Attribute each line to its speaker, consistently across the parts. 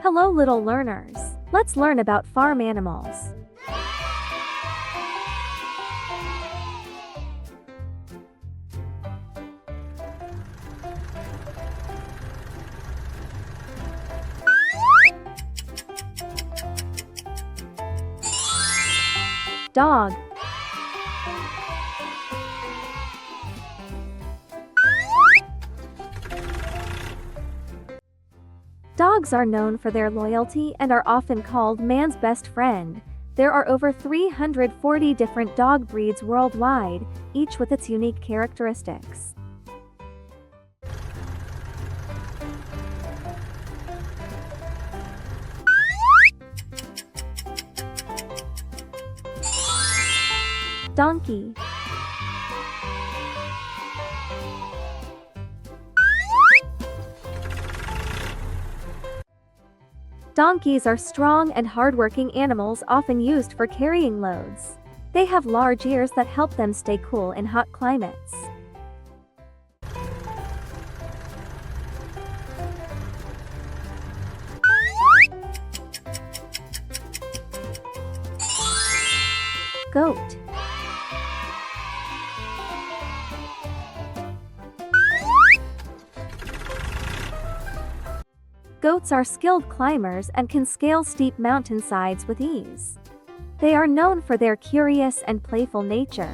Speaker 1: Hello little learners. Let's learn about farm animals. Dog. Dogs are known for their loyalty and are often called man's best friend. There are over 340 different dog breeds worldwide, each with its unique characteristics. Donkey. Donkeys are strong and hardworking animals often used for carrying loads. They have large ears that help them stay cool in hot climates. Goat. Goats are skilled climbers and can scale steep mountainsides with ease. They are known for their curious and playful nature.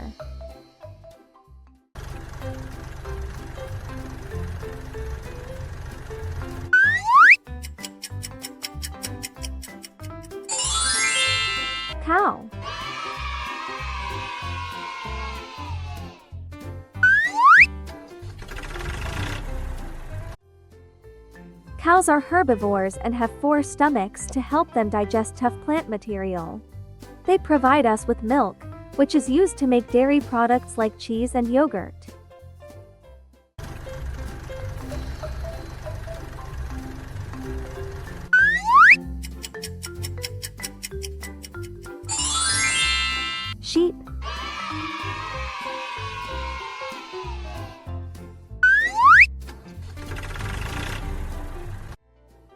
Speaker 1: Cow. Cows are herbivores and have 4 stomachs to help them digest tough plant material. They provide us with milk, which is used to make dairy products like cheese and yogurt. Sheep.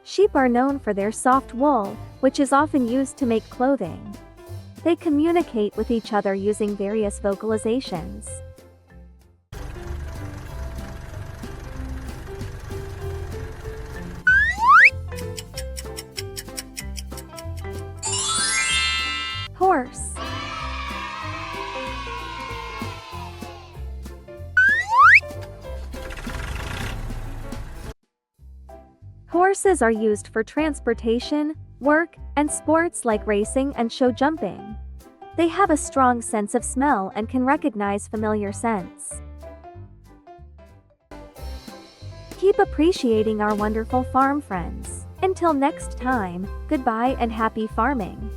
Speaker 1: Sheep are known for their soft wool, which is often used to make clothing. They communicate with each other using various vocalizations. Horse. Horses are used for transportation, work, and sports like racing and show jumping. They have a strong sense of smell and can recognize familiar scents. Keep appreciating our wonderful farm friends. Until next time, goodbye and happy farming.